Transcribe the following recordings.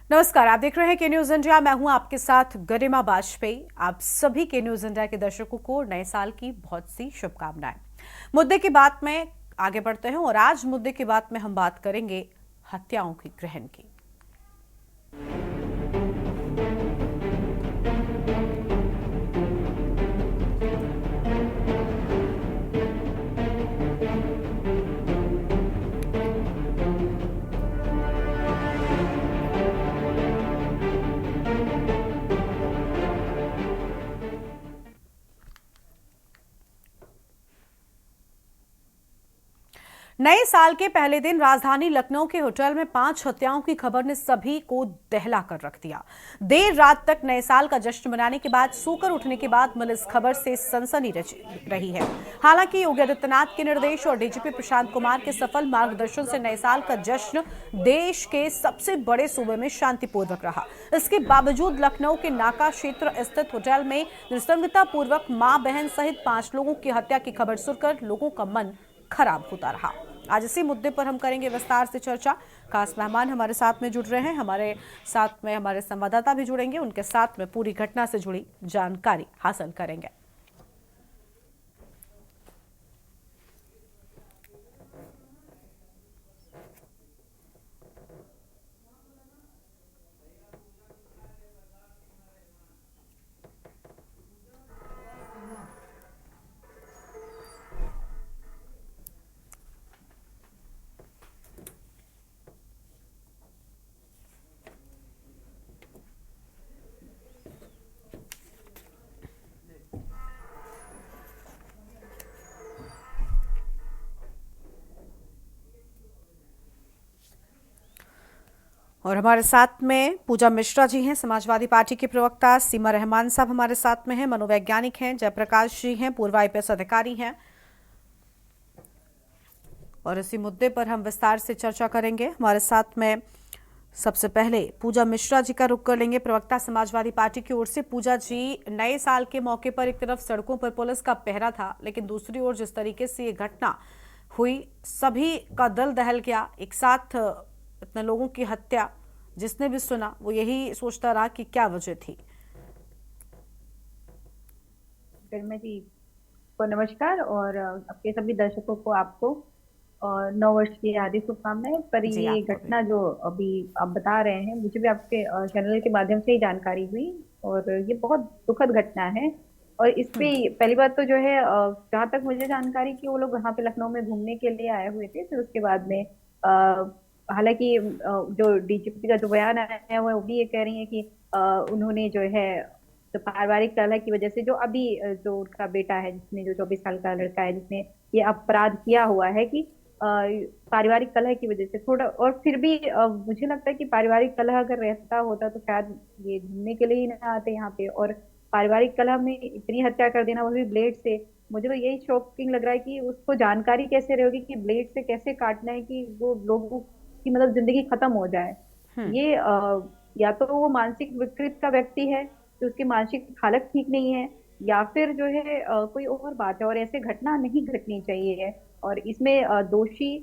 नमस्कार, आप देख रहे हैं के न्यूज इंडिया। मैं हूं आपके साथ गरिमा वाजपेयी। आप सभी के न्यूज इंडिया के दर्शकों को नए साल की बहुत सी शुभकामनाएं। मुद्दे की बात में आगे बढ़ते हैं और आज मुद्दे की बात में हम बात करेंगे हत्याओं की ग्रहण की। नए साल के पहले दिन राजधानी लखनऊ के होटल में 5 हत्याओं की खबर ने सभी को दहला कर रख दिया। देर रात तक नए साल का जश्न मनाने के बाद सोकर उठने के बाद मिली इस खबर से सनसनी रही है। हालांकि योगी आदित्यनाथ के निर्देश और डीजीपी प्रशांत कुमार के सफल मार्गदर्शन से नए साल का जश्न देश के सबसे बड़े सूबे में शांतिपूर्वक रहा। इसके बावजूद लखनऊ के नाका क्षेत्र स्थित होटल में निसंगता पूर्वक मां बहन सहित 5 लोगों की हत्या की खबर सुनकर लोगों का मन खराब होता रहा। आज इसी मुद्दे पर हम करेंगे विस्तार से चर्चा। खास मेहमान हमारे साथ में जुड़ रहे हैं, हमारे साथ में हमारे संवाददाता भी जुड़ेंगे, उनके साथ में पूरी घटना से जुड़ी जानकारी हासिल करेंगे। और हमारे साथ में पूजा मिश्रा जी हैं, समाजवादी पार्टी के प्रवक्ता। सीमा रहमान साहब हमारे साथ में हैं, मनोवैज्ञानिक हैं। जयप्रकाश जी हैं, पूर्व आईपीएस अधिकारी हैं। और इसी मुद्दे पर हम विस्तार से चर्चा करेंगे। हमारे साथ में सबसे पहले पूजा मिश्रा जी का रुख कर लेंगे, प्रवक्ता समाजवादी पार्टी की ओर से। पूजा जी, नए साल के मौके पर एक तरफ सड़कों पर पुलिस का पहरा था, लेकिन दूसरी ओर जिस तरीके से ये घटना हुई, सभी का दिल दहल गया। एक साथ इतने लोगों की हत्या, जिसने भी सुना वो यही सोचता रहा कि क्या वजह थी। गरिमा जी को नमस्कार और आपके सभी दर्शकों को आपको और नव वर्ष की हार्दिक शुभकामनाएं। पर जी, ये आपको भी। घटना जो अभी आप बता रहे हैं, मुझे भी आपके चैनल के माध्यम से ही जानकारी हुई और ये बहुत दुखद घटना है। और इस पे पहली बात तो जो है, जहाँ तक मुझे जानकारी कि वो लोग वहाँ पे लखनऊ में घूमने के लिए आए हुए थे। फिर उसके बाद में हालांकि जो डीजीपी का जो बयान आया है वो भी ये कह रही है कि उन्होंने जो है, तो पारिवारिक कलह की वजह से जो अभी जो उनका बेटा है, जिसने जो 24 साल का लड़का है जिसने ये अपराध किया हुआ है, कि पारिवारिक कलह की वजह से थोड़ा, और फिर भी मुझे लगता है कि पारिवारिक कलह अगर रहता होता तो शायद ये घूमने के लिए ही ना आते यहाँ पे। और पारिवारिक कलह में इतनी हत्या कर देना, वो भी ब्लेड से, मुझे तो यही शॉकिंग लग रहा है कि उसको जानकारी कैसे रहेगी कि ब्लेड से कैसे काटना है कि वो लोगों की मतलब जिंदगी खत्म हो जाए। ये या तो वो मानसिक विकृत का व्यक्ति है, तो उसकी मानसिक हालत ठीक नहीं है, या फिर जो है कोई और बात है। और ऐसे घटना नहीं घटनी चाहिए है। और इसमें दोषी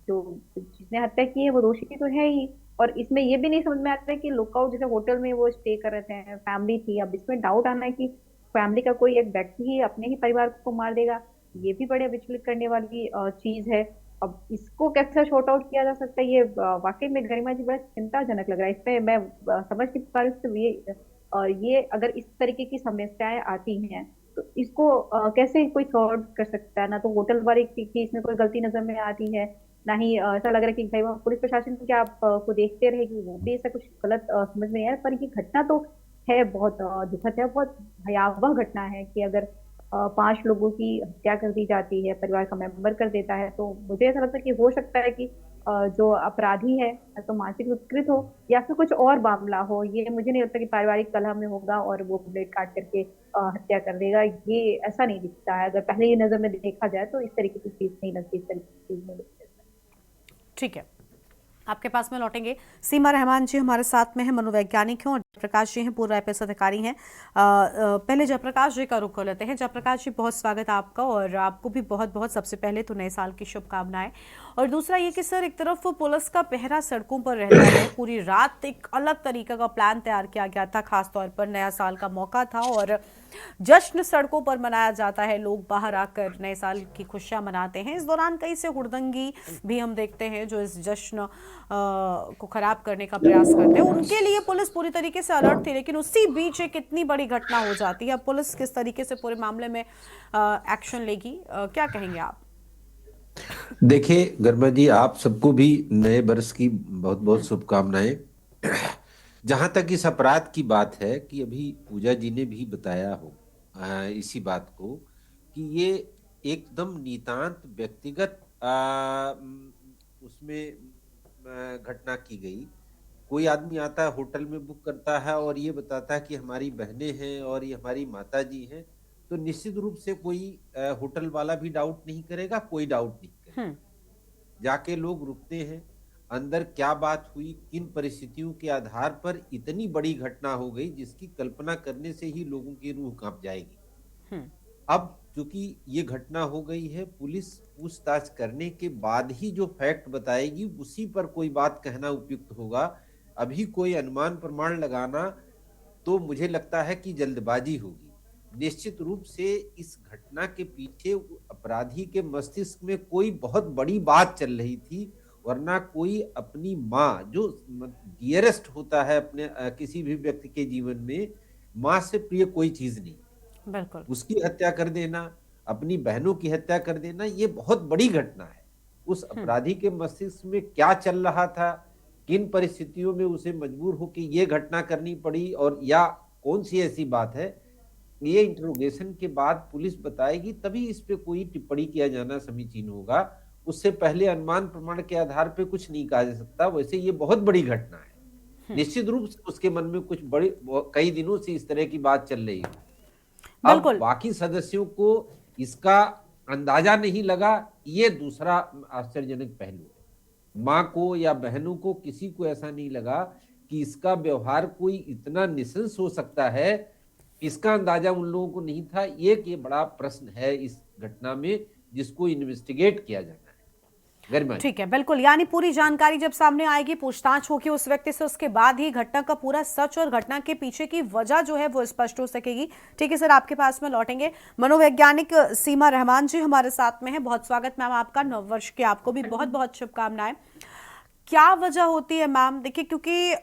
जो जिसने हत्या की है वो दोषी तो है ही। और इसमें ये भी नहीं समझ में आता है कि लुकआउट, जैसे होटल में वो स्टे कर रहे थे, फैमिली थी, अब इसमें डाउट आना है कि फैमिली का कोई एक व्यक्ति ही अपने ही परिवार को मार देगा, ये भी बड़े विचलित करने वाली चीज है। अब इसको कैसे शॉर्ट आउट किया जा सकता है, ये वाकई में गरिमा जी बड़ा चिंताजनक लग रहा है। इसमें मैं समझ नहीं पा रही हूँ कि ये अगर इस तरीके की समस्याएं आती हैं तो इसको कैसे कोई सॉल्व कर सकता है। ना तो होटल वाले की इसमें कोई गलती नजर में आती है, ना ही ऐसा लग रहा है कि भाई वहाँ पुलिस प्रशासन क्या आप को देखते रहेगी, वो भी ऐसा कुछ गलत समझ में आया। पर ये घटना तो है, बहुत दुखद है, बहुत भयावह घटना है कि अगर 5 लोगों की हत्या कर दी जाती है, परिवार का मेंबर कर देता है, तो मुझे ऐसा लगता है कि हो सकता है कि जो अपराधी है या तो मानसिक विकृत हो या फिर कुछ और मामला हो। ये मुझे नहीं लगता कि पारिवारिक कलह में होगा और वो ब्लेड काट करके हत्या कर देगा। ये ऐसा नहीं दिखता है, अगर पहले ही नजर में देखा जाए तो इस तरीके की चीज नहीं लगती, इस तरीके की चीज नहीं लगती। ठीक है, आपके पास में लौटेंगे। सीमा रहमान जी हमारे साथ में हैं, मनोवैज्ञानिक हैं। और जयप्रकाश जी हैं, पूर्व आईपीएस अधिकारी हैं। पहले जयप्रकाश जी का रुख कर लेते हैं। जयप्रकाश जी, बहुत स्वागत है आपका, और आपको भी बहुत बहुत सबसे पहले तो नए साल की शुभकामनाएं। और दूसरा ये कि सर एक तरफ पुलिस का पहरा सड़कों पर रहता है, पूरी रात एक अलग तरीके का प्लान तैयार किया गया था, खासतौर पर नया साल का मौका था और जश्न सड़कों पर मनाया जाता है, लोग बाहर आकर नए साल की खुशियां मनाते हैं। इस दौरान कई से हुड़दंगी भी हम देखते हैं जो इस जश्न को खराब करने का प्रयास करते हैं। उनके लिए पुलिस पूरी तरीके से अलर्ट थी, लेकिन उसी बीच एक इतनी बड़ी घटना हो जाती है। पुलिस किस तरीके से पूरे मामले में एक्शन लेगी, क्या कहेंगे आप? देखिए गर्मा जी, आप सबको भी नए वर्ष की बहुत बहुत शुभकामनाएं। जहां तक इस अपराध की बात है कि अभी पूजा जी ने भी बताया हो इसी बात को कि ये एकदम नितांत व्यक्तिगत उसमें घटना की गई। कोई आदमी आता है, होटल में बुक करता है और ये बताता है कि हमारी बहनें हैं और ये हमारी माता जी हैं, तो निश्चित रूप से कोई होटल वाला भी डाउट नहीं करेगा, कोई डाउट नहीं करेगा। जाके लोग रुकते हैं, अंदर क्या बात हुई, किन परिस्थितियों के आधार पर इतनी बड़ी घटना हो गई जिसकी कल्पना करने से ही लोगों की रूह कांप जाएगी। अब चूंकि ये घटना हो गई है, पुलिस पूछताछ करने के बाद ही जो फैक्ट बताएगी उसी पर कोई बात कहना उपयुक्त होगा। अभी कोई अनुमान प्रमाण लगाना तो मुझे लगता है कि जल्दबाजी होगी। निश्चित रूप से इस घटना के पीछे अपराधी के मस्तिष्क में कोई बहुत बड़ी बात चल रही थी, वरना कोई अपनी माँ, जो डियरेस्ट होता है अपने किसी भी व्यक्ति के जीवन में, माँ से प्रिय कोई चीज नहीं, बिल्कुल, उसकी हत्या कर देना, अपनी बहनों की हत्या कर देना, ये बहुत बड़ी घटना है। उस अपराधी के मस्तिष्क में क्या चल रहा था, किन परिस्थितियों में उसे मजबूर होकर ये घटना करनी पड़ी, और या कौन सी ऐसी बात है, ये इंटरोगेशन के बाद पुलिस बताएगी, तभी इस पे कोई टिप्पणी किया जाना समीचीन होगा। उससे पहले अनुमान प्रमाण के आधार पे कुछ नहीं कहा जा सकता। वैसे ये बहुत बड़ी घटना है, निश्चित रूप से उसके मन में कुछ बड़ी, कई दिनों से इस तरह की बात चल रही है। अब बाकी सदस्यों को इसका अंदाजा नहीं लगा, ये दूसरा आश्चर्यजनक पहलू है। माँ को या बहनों को, किसी को ऐसा नहीं लगा कि इसका व्यवहार कोई इतना निशंस हो सकता है, इसका अंदाजा उन लोगों को नहीं था। ये बड़ा प्रश्न है इस घटना में, जिसको इन्वेस्टिगेट किया जाना है। ठीक है, बिल्कुल। यानी पूरी जानकारी जब सामने आएगी, पूछताछ होगी उस व्यक्ति से, उसके बाद ही घटना का पूरा सच और घटना के पीछे की वजह जो है वो स्पष्ट हो सकेगी। ठीक है सर, आपके पास में लौटेंगे। मनोवैज्ञानिक सीमा रहमान जी हमारे साथ में है। बहुत स्वागत मैम आपका, नववर्ष की आपको भी बहुत बहुत शुभकामनाएं। क्या वजह होती है मैम? देखिए, क्योंकि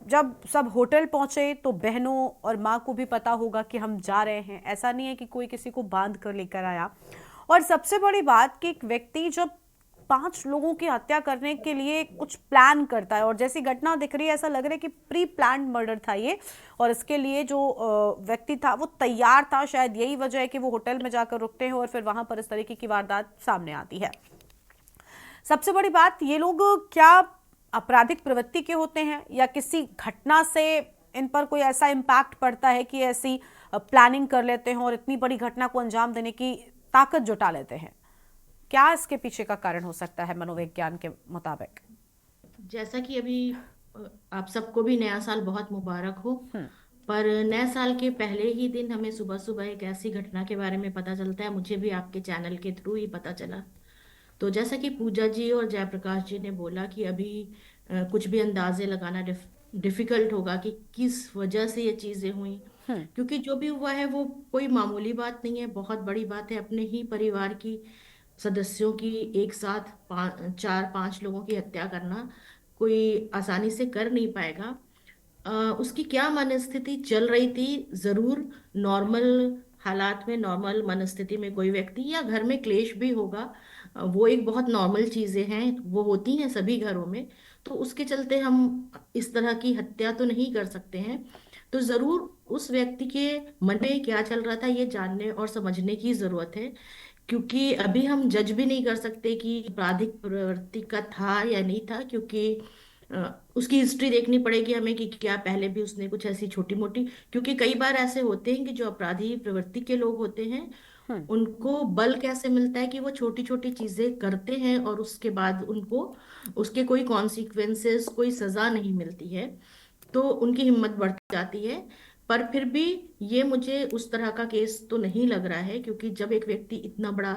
जब सब होटल पहुंचे तो बहनों और माँ को भी पता होगा कि हम जा रहे हैं, ऐसा नहीं है कि कोई किसी को बांध कर लेकर आया। और सबसे बड़ी बात कि एक व्यक्ति जब 5 लोगों की हत्या करने के लिए कुछ प्लान करता है, और जैसी घटना दिख रही है ऐसा लग रहा है कि प्री प्लान्ड मर्डर था ये, और इसके लिए जो व्यक्ति था वो तैयार था। शायद यही वजह है कि वो होटल में जाकर रुकते हैं और फिर वहां पर इस तरीके की वारदात सामने आती है। सबसे बड़ी बात, ये लोग क्या आपराधिक प्रवृत्ति के होते हैं या किसी घटना से इन पर कोई ऐसा इम्पैक्ट पड़ता है कि ऐसी प्लानिंग कर लेते हैं और इतनी बड़ी घटना को अंजाम देने की ताकत जुटा लेते हैं? क्या इसके पीछे का कारण हो सकता है मनोविज्ञान के मुताबिक? जैसा कि अभी आप सबको भी नया साल बहुत मुबारक हो, पर नए साल के पहले ही दिन हमें सुबह सुबह एक ऐसी घटना के बारे में पता चलता है, मुझे भी आपके चैनल के थ्रू ही पता चला। तो जैसा कि पूजा जी और जयप्रकाश जी ने बोला कि अभी कुछ भी अंदाजे लगाना डिफिकल्ट होगा कि किस वजह से ये चीजें हुई, क्योंकि जो भी हुआ है वो कोई मामूली बात नहीं है, बहुत बड़ी बात है। अपने ही परिवार की सदस्यों की एक साथ 4-5 लोगों की हत्या करना कोई आसानी से कर नहीं पाएगा। उसकी क्या मनस्थिति चल रही थी, जरूर नॉर्मल हालात में, नॉर्मल मनस्थिति में कोई व्यक्ति या घर में क्लेश भी होगा, वो एक बहुत नॉर्मल चीजें हैं, वो होती हैं सभी घरों में। तो उसके चलते हम इस तरह की हत्या तो नहीं कर सकते हैं। तो जरूर उस व्यक्ति के मन में क्या चल रहा था ये जानने और समझने की जरूरत है, क्योंकि अभी हम जज भी नहीं कर सकते कि आपराधिक प्रवृत्ति का था या नहीं था, क्योंकि उसकी हिस्ट्री देखनी पड़ेगी हमें कि क्या पहले भी उसने कुछ ऐसी छोटी मोटी, क्योंकि कई बार ऐसे होते हैं कि जो अपराधी प्रवृत्ति के लोग होते हैं उनको बल कैसे मिलता है कि वो छोटी छोटी चीजें करते हैं और उसके बाद उनको उसके कोई कॉन्सिक्वेंसेस, कोई सजा नहीं मिलती है, तो उनकी हिम्मत बढ़ जाती है। पर फिर भी ये मुझे उस तरह का केस तो नहीं लग रहा है, क्योंकि जब एक व्यक्ति इतना बड़ा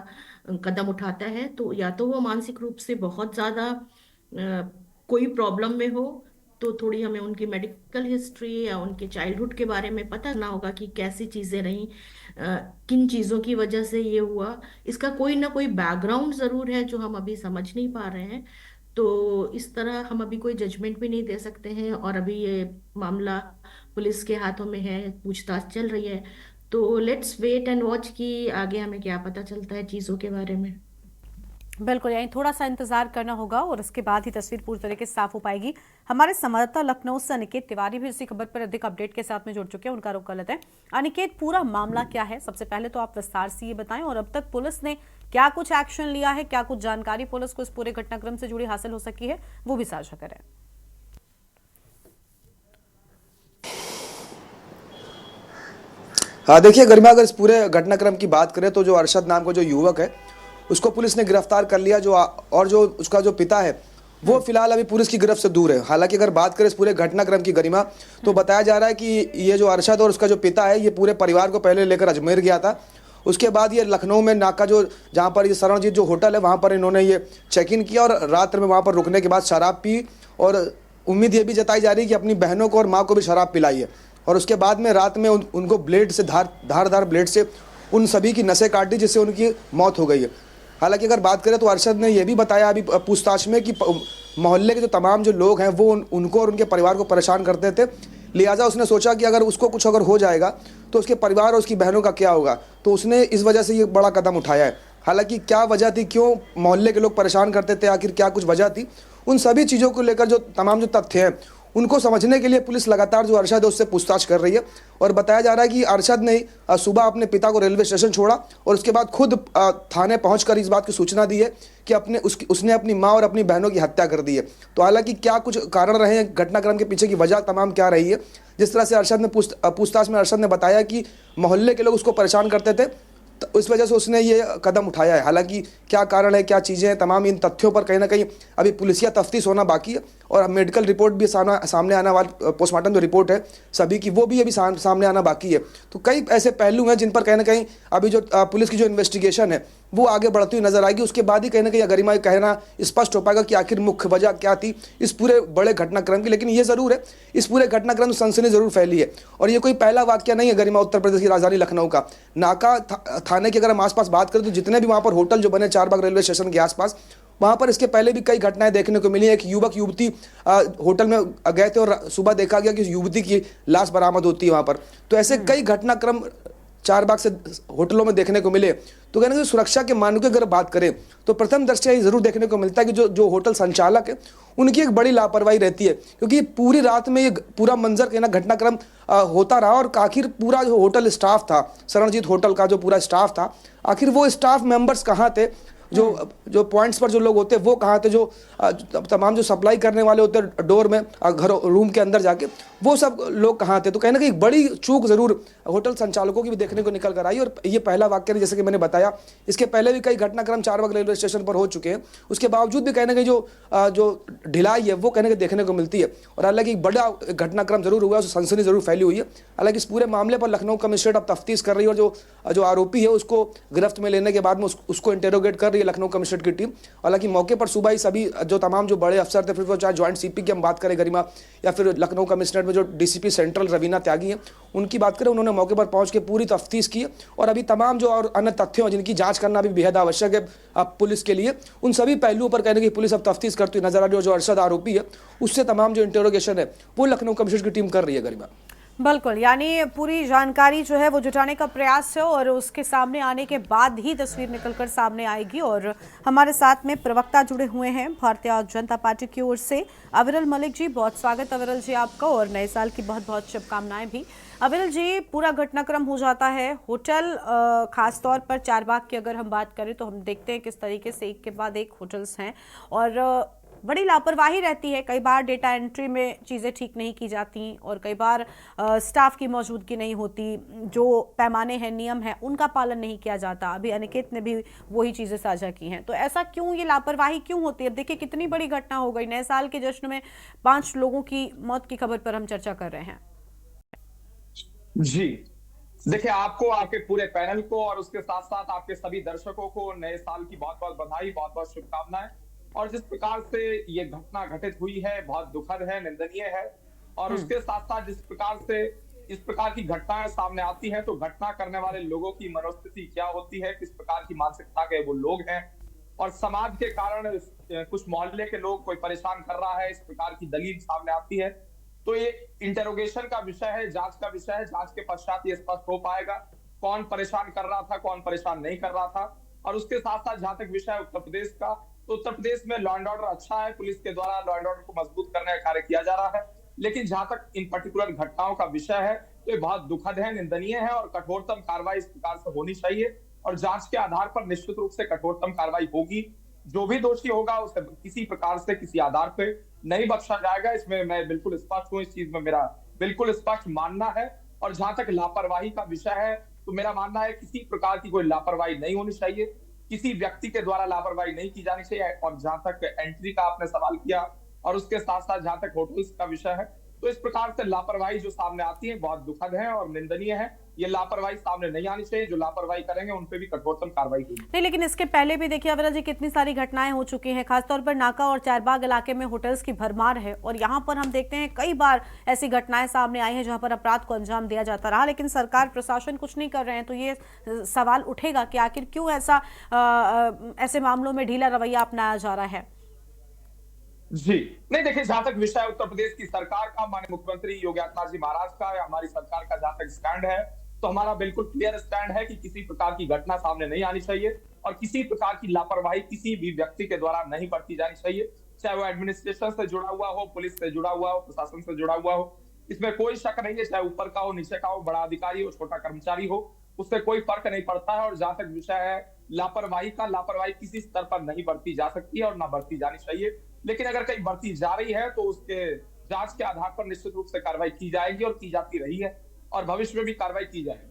कदम उठाता है तो या तो वो मानसिक रूप से बहुत ज्यादा कोई प्रॉब्लम में हो, तो थोड़ी हमें उनकी मेडिकल हिस्ट्री या उनके चाइल्डहुड के बारे में पता ना होगा कि कैसी चीजें रहीं, किन चीजों की वजह से ये हुआ। इसका कोई ना कोई बैकग्राउंड जरूर है जो हम अभी समझ नहीं पा रहे हैं। तो इस तरह हम अभी कोई जजमेंट भी नहीं दे सकते हैं, और अभी ये मामला पुलिस के हाथों में है, पूछताछ चल रही है। तो लेट्स वेट एंड वॉच कि आगे हमें क्या पता चलता है चीजों के बारे में। बिल्कुल, यानी थोड़ा सा इंतजार करना होगा और उसके बाद ही तस्वीर पूरी तरीके से साफ हो पाएगी। हमारे संवाददाता लखनऊ से अनिकेत तिवारी भी इसी खबर पर अधिक अपडेट के साथ में जुड़ चुके हैं, उनका रुख कर लेते हैं। अनिकेत, पूरा मामला क्या है? सबसे पहले तो आप विस्तार से ये बताएं, और अब तक पुलिस ने क्या कुछ एक्शन लिया है, क्या कुछ जानकारी पुलिस को इस पूरे घटनाक्रम से जुड़ी हासिल हो सकी है, वो भी साझा करें। हाँ देखिए गरिमा, अगर इस पूरे घटनाक्रम की बात करें तो जो अरशद नाम का जो युवक है उसको पुलिस ने गिरफ्तार कर लिया, और जो उसका जो पिता है वो फिलहाल अभी पुलिस की गिरफ्त से दूर है। हालांकि अगर बात करें इस पूरे घटनाक्रम की गरिमा, तो बताया जा रहा है कि ये जो अरशद और उसका जो पिता है ये पूरे परिवार को पहले लेकर अजमेर गया था। उसके बाद ये लखनऊ में नाका जो जहाँ पर ये शरणजीत जो होटल है वहाँ पर इन्होंने ये चेक इन किया, और रात में वहाँ पर रुकने के बाद शराब पी, और उम्मीद ये भी जताई जा रही है कि अपनी बहनों को और माँ को भी शराब पिलाई है। और उसके बाद में रात में उनको ब्लेड से धारदार ब्लेड से उन सभी की नसें काटी, जिससे उनकी मौत हो गई है। हालांकि अगर बात करें तो अरशद ने यह भी बताया अभी पूछताछ में कि मोहल्ले के जो तमाम जो लोग हैं वो उनको और उनके परिवार को परेशान करते थे, लिहाजा उसने सोचा कि अगर उसको कुछ अगर हो जाएगा तो उसके परिवार और उसकी बहनों का क्या होगा, तो उसने इस वजह से ये बड़ा कदम उठाया है। हालांकि क्या वजह थी, क्यों मोहल्ले के लोग परेशान करते थे, आखिर क्या कुछ वजह थी, उन सभी चीज़ों को लेकर जो तमाम जो तथ्य हैं उनको समझने के लिए पुलिस लगातार जो अरशद है उससे पूछताछ कर रही है। और बताया जा रहा है कि अरशद ने सुबह अपने पिता को रेलवे स्टेशन छोड़ा और उसके बाद खुद थाने पहुंचकर इस बात की सूचना दी है कि उसने अपनी मां और अपनी बहनों की हत्या कर दी है। तो हालांकि क्या कुछ कारण रहे हैं, घटनाक्रम के पीछे की वजह तमाम क्या रही है, जिस तरह से अरशद ने पूछताछ में अरशद ने बताया कि मोहल्ले के लोग उसको परेशान करते थे, तो इस वजह से उसने ये कदम उठाया है। हालांकि क्या कारण है, क्या चीज़ें हैं, तमाम इन तथ्यों पर कहीं ना कहीं अभी पुलिसिया तफ्तीश होना बाकी है, और मेडिकल रिपोर्ट भी सामने आना वाली पोस्टमार्टम जो रिपोर्ट है सभी की, वो भी अभी सामने आना बाकी है। तो कई ऐसे पहलू हैं जिन पर कहीं ना कहीं अभी जो पुलिस की जो इन्वेस्टिगेशन है वो आगे बढ़ती हुई नजर आएगी। उसके बाद ही कहीं ना कहीं गरिमा कहना स्पष्ट हो पाएगा कि आखिर मुख्य वजह क्या थी इस पूरे बड़े घटनाक्रम की। लेकिन ये जरूर है, इस पूरे घटनाक्रम में सनसनी जरूर फैली है, और ये कोई पहला वाकया नहीं है गरिमा उत्तर प्रदेश की राजधानी लखनऊ का। नाका थाने की अगर हम आसपास बात करें तो जितने भी वहाँ पर होटल जो बने चारबाग रेलवे स्टेशन के आसपास, वहाँ पर इसके पहले भी कई घटनाएं देखने को मिली। एक युवक युवती होटल में गए थे और सुबह देखा गया कि युवती की लाश बरामद होती है वहाँ पर। तो ऐसे कई घटनाक्रम चारबाग से होटलों में देखने को मिले। तो कहने की सुरक्षा के मानकों की अगर बात करें तो प्रथम दृष्टया ये जरूर देखने को मिलता है कि जो होटल संचालक है उनकी एक बड़ी लापरवाही रहती है, क्योंकि पूरी रात में ये पूरा मंजर कहना घटनाक्रम होता रहा, और आखिर पूरा जो होटल स्टाफ था, शरणजीत होटल का जो पूरा स्टाफ था, आखिर वो स्टाफ मेंबर्स कहाँ थे, जो पॉइंट्स पर जो लोग होते वो कहाँ थे, जो तमाम जो सप्लाई करने वाले होते डोर में घरों रूम के अंदर जाके, वो सब लोग कहाँ थे। तो कहीं ना कहीं बड़ी चूक जरूर होटल संचालकों की भी देखने को निकल कर आई। और ये पहला वाक्य नहीं, जैसे कि मैंने बताया, इसके पहले भी कई घटनाक्रम चारबाग रेलवे स्टेशन पर हो चुके हैं। उसके बावजूद भी कहीं ना कहीं जो ढिलाई है वो कहने के देखने को मिलती है। और हालांकि बड़ा घटनाक्रम जरूर हुआ, सनसनी जरूर फैली हुई है। हालांकि इस पूरे मामले पर लखनऊ कमिश्नरेट अब तफ्तीश कर रही है, और जो आरोपी है उसको गिरफ्त में लेने के बाद में उसको इंटेरोगेट कर रही है लखनऊ कमिश्नरेट की टीम। हालांकि मौके पर सुबह ही सभी जो तमाम जो बड़े अफसर थे, फिर वो चाहे ज्वाइंट सीपी की हम बात करें गरिमा, या फिर लखनऊ कमिश्नरेट में जो डीसीपी सेंट्रल रवीना त्यागी हैं, उनकी बात करें, उन्होंने मौके पर पहुंच के पूरी तफ्तीश की। और अभी तमाम जो और अन्य तथ्यों जिनकी जांच करना भी बेहद आवश्यक है पुलिस के लिए, उन सभी पहलुओं पर कहने की पुलिस अब तफ्तीश करती नजर आ रही है। जो अरशद आरोपी है उससे तमाम जो इंटेरोगेशन है वो लखनऊ कमिश्नरेट की टीम कर रही है गरिमा। बिल्कुल, यानी पूरी जानकारी जो है वो जुटाने का प्रयास है, और उसके सामने आने के बाद ही तस्वीर निकलकर सामने आएगी। और हमारे साथ में प्रवक्ता जुड़े हुए हैं भारतीय जनता पार्टी की ओर से, अविरल मलिक जी। बहुत स्वागत अविरल जी आपका, और नए साल की बहुत बहुत शुभकामनाएं भी। अविरल जी, पूरा घटनाक्रम हो जाता है होटल, खासतौर पर चारबाग की अगर हम बात करें तो हम देखते हैं किस तरीके से एक के बाद एक होटल्स हैं, और बड़ी लापरवाही रहती है। कई बार डेटा एंट्री में चीज़ें ठीक नहीं की जाती, और कई बार स्टाफ की मौजूदगी नहीं होती, जो पैमाने हैं, नियम हैं, उनका पालन नहीं किया जाता। अभी अनिकेत ने भी वही चीज़ें साझा की हैं। तो ऐसा क्यों, ये लापरवाही क्यों होती है? अब देखिए कितनी बड़ी घटना हो गई, नए साल के जश्न में 5 लोगों की मौत की खबर पर हम चर्चा कर रहे हैं। जी, देखिए, आपको, आपके पूरे पैनल को और उसके साथ साथ आपके सभी दर्शकों को नए साल की बहुत बहुत बधाई, बहुत बहुत शुभकामनाएं। और जिस प्रकार से ये घटना घटित हुई है, बहुत दुखद है, निंदनीय है। और उसके साथ साथ जिस प्रकार से इस प्रकार की घटनाएं सामने आती हैं, तो घटना करने वाले लोगों की मनोस्थिति क्या होती है, किस प्रकार की मानसिकता के वो लोग हैं, और समाज के कारण कुछ मोहल्ले के लोग कोई परेशान कर रहा है, इस प्रकार की दलील सामने आती है। तो ये इंटेरोगेशन का विषय है, जांच का विषय है। जांच के पश्चात ये स्पष्ट हो पाएगा कौन परेशान कर रहा था, कौन परेशान नहीं कर रहा था। और उसके साथ साथ जहां तक विषय उत्तर प्रदेश का, तो उत्तर प्रदेश में लॉ एंड ऑर्डर अच्छा है, पुलिस के द्वारा लॉ एंड ऑर्डर को मजबूत करने का कार्य किया जा रहा है। लेकिन जहां तक इन पर्टिकुलर घटनाओं का विषय है, तो ये बहुत दुखद है, निंदनीय है, और कठोरतम कार्रवाई इस प्रकार से होनी चाहिए। और जांच के आधार पर निश्चित रूप से कठोरतम कार्रवाई होगी। जो भी दोषी होगा उसे किसी प्रकार से, किसी आधार पे नहीं बख्शा जाएगा। इसमें मैं बिल्कुल स्पष्ट हूं, इस चीज में मेरा बिल्कुल स्पष्ट मानना है। और जहां तक लापरवाही का विषय है, तो मेरा मानना है किसी प्रकार की कोई लापरवाही नहीं होनी चाहिए, किसी व्यक्ति के द्वारा लापरवाही नहीं की जानी चाहिए। और जहां तक एंट्री का आपने सवाल किया, और उसके साथ साथ जहां तक होटल्स का विषय है, तो इस प्रकार से लापरवाही जो सामने आती है बहुत दुखद है और निंदनीय है। ये लापरवाही सामने नहीं आनी चाहिए। जो लापरवाही करेंगे उन पे भी कठोरतम कार्रवाई होगी। नहीं, लेकिन इसके पहले भी देखिए अविरल जी, कितनी सारी घटनाएं हो चुकी हैं, खासतौर पर नाका और चारबाग इलाके में होटल्स की भरमार है, और यहाँ पर हम देखते हैं कई बार ऐसी घटनाएं सामने आई हैं जहां पर अपराध को अंजाम दिया जाता रहा, लेकिन सरकार प्रशासन कुछ नहीं कर रहे हैं। तो ये सवाल उठेगा कि आखिर क्यों ऐसे मामलों में ढीला रवैया अपनाया जा रहा है। जी, नहीं, देखिए, जहां तक विषय उत्तर प्रदेश की सरकार का, माननीय मुख्यमंत्री योगी आदित्यनाथ जी महाराज का, या हमारी सरकार का जहां तक स्टैंड है, तो हमारा बिल्कुल क्लियर स्टैंड है कि किसी प्रकार की घटना सामने नहीं आनी चाहिए, और किसी प्रकार की लापरवाही किसी भी व्यक्ति के द्वारा नहीं बरती जानी चाहिए, चाहे वो एडमिनिस्ट्रेशन से जुड़ा हुआ हो, पुलिस से जुड़ा हुआ हो, प्रशासन से जुड़ा हुआ हो। इसमें कोई शक नहीं है, चाहे ऊपर का हो, नीचे का हो, बड़ा अधिकारी हो, छोटा कर्मचारी हो, उससे कोई फर्क नहीं पड़ता है। और जहां तक विषय है लापरवाही का, लापरवाही किसी स्तर पर नहीं बरती जा सकती है और ना बरती जानी चाहिए। लेकिन अगर कहीं बरती जा रही है, तो उसके जांच के आधार पर निश्चित रूप से कार्रवाई की जाएगी, और की जाती रही है, और भविष्य में भी कार्रवाई की जाएगी।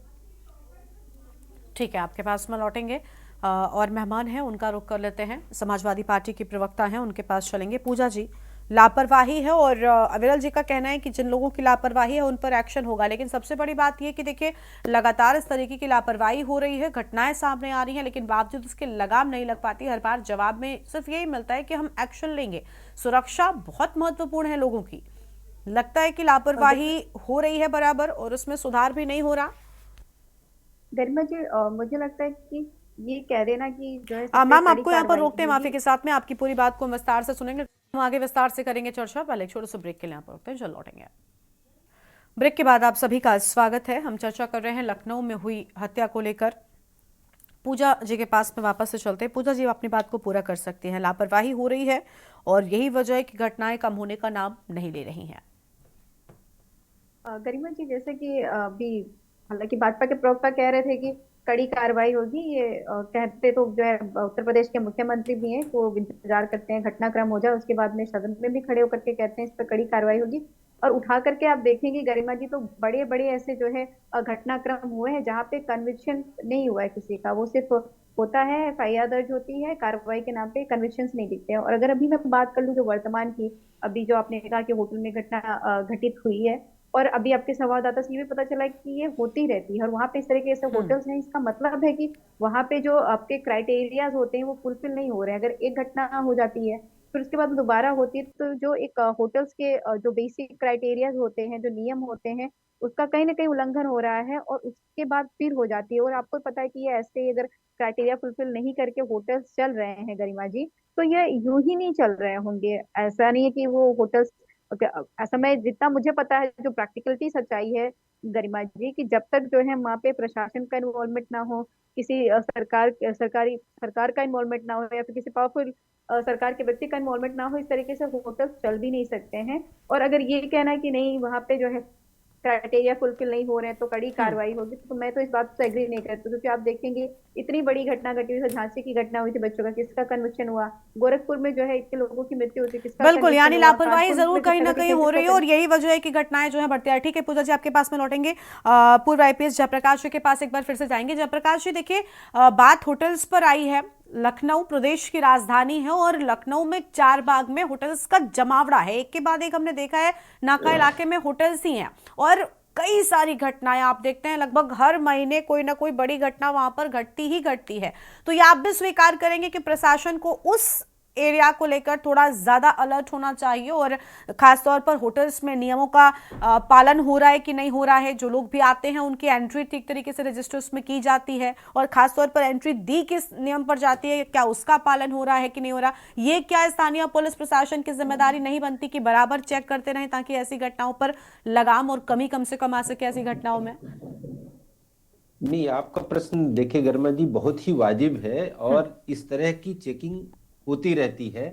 ठीक है, आपके पास में लौटेंगे और मेहमान हैं उनका रुख कर लेते हैं। समाजवादी पार्टी की प्रवक्ता हैं, उनके पास चलेंगे। पूजा जी, लापरवाही है और अविरल जी का कहना है कि जिन लोगों की लापरवाही है उन पर एक्शन होगा, लेकिन सबसे बड़ी बात यह कि देखिए लगातार इस तरीके की लापरवाही हो रही है, घटनाएं सामने आ रही हैं, लेकिन बावजूद इसके लगाम नहीं लग पाती। हर बार जवाब में सिर्फ यही मिलता है कि हम एक्शन लेंगे। सुरक्षा बहुत महत्वपूर्ण है लोगों की, लगता है कि लापरवाही हो रही है बराबर और उसमें सुधार भी नहीं हो रहा। गरिमा जी, मुझे लगता है कि ये कह देना कि जो है सबसे मैम, बड़ी आपको यहाँ पर कार्रवाई रोकते हैं, माफी होगी। के साथ में आपकी पूरी बात को विस्तार से सुनेंगे, हम आगे विस्तार से करेंगे चर्चा। पहले एक छोटे से ब्रेक के लिए यहाँ पर रोकते हैं, जल्द लौटेंगे। ब्रेक के बाद आप सभी का स्वागत है। हम चर्चा कर रहे हैं लखनऊ में हुई हत्या को लेकर। पूजा जी के पास में वापस से चलते हैं। पूजा जी, अपनी बात को पूरा कर सकती हैं। लापरवाही हो रही है और यही वजह है कि घटनाएं कम होने का नाम नहीं ले रही हैं। गरिमा जी, जैसे कि अभी हालांकि भाजपा के प्रवक्ता कह रहे थे कि कड़ी कार्रवाई होगी, ये कहते तो जो है उत्तर प्रदेश के मुख्यमंत्री भी हैं, वो इंतजार करते हैं घटनाक्रम हो जाए, उसके बाद में सदन में भी खड़े होकर के कहते हैं इस पर कड़ी कार्रवाई होगी। और उठा करके आप देखेंगे गरिमा जी, तो बड़े बड़े ऐसे जो है घटनाक्रम हुए हैं जहाँ पे कन्विक्शन नहीं हुआ है किसी का, वो सिर्फ होता है एफआईआर दर्ज होती है, कार्रवाई के नाम पे कन्विक्शन नहीं दिखते हैं। और अगर अभी मैं बात कर लूँ जो वर्तमान की, अभी जो आपने कहा कि होटल में घटना घटित हुई है, और अभी आपके संवाददाता से ये भी पता चला कि ये होती रहती है, और वहां पे इस तरह के ऐसे होटल्स हैं, इसका मतलब है कि वहां पे जो आपके क्राइटेरियाज होते हैं वो फुलफिल नहीं हो रहे हैं। अगर एक घटना हो जाती है फिर उसके बाद दोबारा होती है, तो जो एक होटल्स के जो बेसिक क्राइटेरियाज होते हैं, जो नियम होते हैं, उसका कहीं ना कहीं उल्लंघन हो रहा है, और उसके बाद फिर हो जाती है। और आपको पता है कि ये ऐसे अगर क्राइटेरिया फुलफिल नहीं करके होटल्स चल रहे हैं गरिमा जी, तो ये यूं ही नहीं चल रहे होंगे। ऐसा नहीं है कि वो होटल्स, ऐसा मैं जितना मुझे पता है, जो प्रैक्टिकलिटी सच्चाई है गरिमा जी, कि जब तक जो है वहाँ पे प्रशासन का इन्वॉल्वमेंट ना हो, किसी सरकार का इन्वॉल्वमेंट ना हो, या फिर किसी पावरफुल सरकार के व्यक्ति का इन्वॉल्वमेंट ना हो, इस तरीके से होटल चल भी नहीं सकते हैं। और अगर ये कहना है कि नहीं वहाँ पे जो है क्राइटेरिया फुलफिल नहीं हो रहे हैं तो कड़ी कार्रवाई होगी, तो मैं तो इस बात से एग्री नहीं करती, क्योंकि आप देखेंगे इतनी बड़ी घटना घटी हुई, झांसी की घटना हुई थी बच्चों का, किसका कन्विक्शन हुआ? गोरखपुर में जो है इतने लोगों की मृत्यु हुई थी, किसका बिल्कुल, conviction यानी हुआ? लापरवाही कानपुर जरूर में कहीं ना जिस तरह कहीं के हो केसेस रही है का और यही वजह है कि घटनाएं जो है बढ़ती है। ठीक है पूजा जी, आपके पास में लौटेंगे। पूर्व आईपीएस जयप्रकाश जी के पास एक बार फिर से जाएंगे। जयप्रकाश जी, देखिए बात होटल्स पर आई है। लखनऊ प्रदेश की राजधानी है और लखनऊ में चारबाग में होटल्स का जमावड़ा है, एक के बाद एक हमने देखा है नाका इलाके में होटल्स ही हैं, और कई सारी घटनाएं आप देखते हैं, लगभग हर महीने कोई ना कोई बड़ी घटना वहां पर घटती ही घटती है। तो ये आप भी स्वीकार करेंगे कि प्रशासन को उस एरिया को लेकर थोड़ा ज्यादा अलर्ट होना चाहिए, और खासतौर पर होटल्स में नियमों का पालन हो रहा है कि नहीं हो रहा है, जो लोग भी आते हैं उनकी एंट्री ठीक तरीके से रजिस्टर्स में की जाती है, और खासतौर पर एंट्री दी किस नियम पर जाती है, क्या उसका पालन हो रहा है कि नहीं हो रहा, ये क्या स्थानीय पुलिस प्रशासन की जिम्मेदारी नहीं बनती कि बराबर चेक करते रहें ताकि ऐसी घटनाओं पर लगाम और कमी कम से कम आ सके ऐसी घटनाओं में? नहीं, आपका प्रश्न देखिए गर्मा जी बहुत ही वाजिब है, और इस तरह की चेकिंग होती रहती है,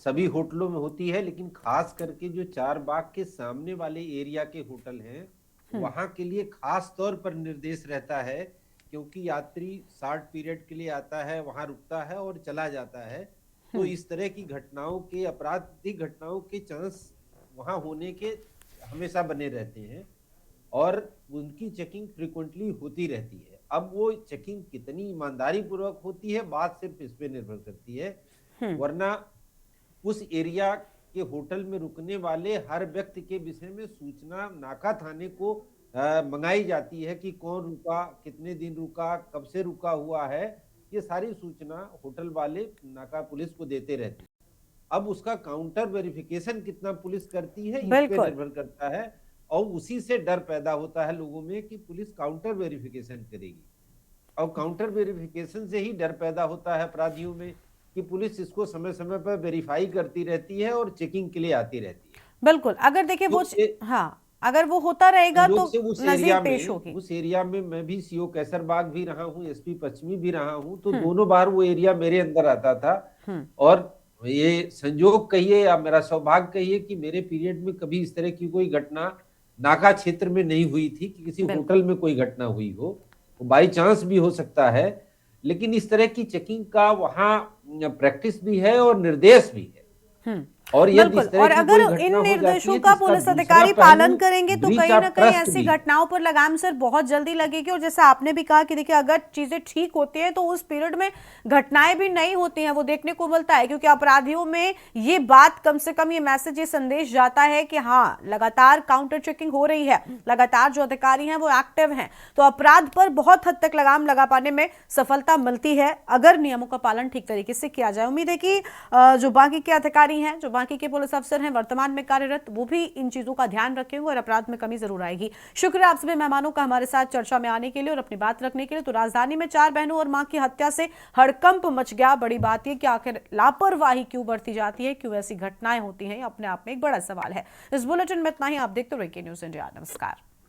सभी होटलों में होती है, लेकिन खास करके जो चार बाग के सामने वाले एरिया के होटल हैं वहां के लिए खास तौर पर निर्देश रहता है, क्योंकि यात्री शार्ट पीरियड के लिए आता है, वहां रुकता है और चला जाता है। तो इस तरह की घटनाओं के, आपराधिक घटनाओं के चांस वहां होने के हमेशा बने रहते हैं, और उनकी चेकिंग फ्रिक्वेंटली होती रहती है। अब वो चेकिंग कितनी ईमानदारी पूर्वक होती है, बात सिर्फ इस पे निर्भर करती है, वरना उस एरिया के होटल में रुकने वाले हर व्यक्ति के विषय में सूचना नाका थाने को मंगाई जाती है कि कौन रुका, कितने दिन रुका, कब से रुका हुआ है, ये सारी सूचना होटल वाले नाका पुलिस को देते रहते हैं। अब उसका काउंटर वेरिफिकेशन कितना पुलिस करती है इस पे निर्भर करता है, और उसी से डर पैदा होता है लोगों में कि पुलिस काउंटर वेरिफिकेशन करेगी, और काउंटर वेरिफिकेशन से ही डर पैदा होता है अपराधियों में कि पुलिस इसको समय समय पर वेरीफाई करती रहती है और चेकिंग के लिए आती रहती है। बिल्कुल, अगर देखिए वो हाँ, अगर वो होता रहेगा तो नजीर पेश होगी। उस एरिया में मैं भी सीओ कैसरबाग भी रहा हूँ, एसपी पश्चिमी भी रहा हूँ, तो दोनों बार वो एरिया मेरे अंदर आता था, और ये संजोग कहिए या मेरा सौभाग्य कहिए कि मेरे पीरियड में कभी इस तरह की कोई घटना नाका क्षेत्र में नहीं हुई थी कि किसी होटल में कोई घटना हुई हो, बाई चांस भी हो सकता है, लेकिन इस तरह की चेकिंग का वहां प्रैक्टिस भी है और निर्देश भी है। और और अगर इन निर्देशों का पुलिस अधिकारी पालन करेंगे तो कहीं ना कहीं ऐसी घटनाओं पर लगाम सर बहुत जल्दी लगेगी। और जैसे आपने भी कहा कि देखिए अगर चीजें ठीक होती हैं तो उस पीरियड में घटनाएं भी नहीं होती हैं, वो देखने को मिलता है, क्योंकि अपराधियों में ये बात कम से कम ये मैसेज, ये संदेश जाता है कि हाँ लगातार काउंटर चेकिंग हो रही है, लगातार जो अधिकारी हैं वो एक्टिव हैं, तो अपराध पर बहुत हद तक लगाम लगा पाने में सफलता मिलती है अगर नियमों का पालन ठीक तरीके से किया जाए। उम्मीद है कि जो बाकी के अधिकारी हैं, जो बाकी के पुलिस अफसर हैं वर्तमान में कार्यरत, वो भी इन चीजों का ध्यान रखेंगे और अपराध में कमी जरूर आएगी। शुक्रिया आप सभी मेहमानों का हमारे साथ चर्चा में आने के लिए और अपनी बात रखने के लिए। तो राजधानी में 4 बहनों और मां की हत्या से हड़कंप मच गया। बड़ी बात यह कि आखिर लापरवाही क्यों बरती जाती है, क्यों ऐसी घटनाएं होती हैं, अपने आप में एक बड़ा सवाल है। इस बुलेटिन में इतना ही। आप देखते रहिए के न्यूज़ इंडिया। नमस्कार।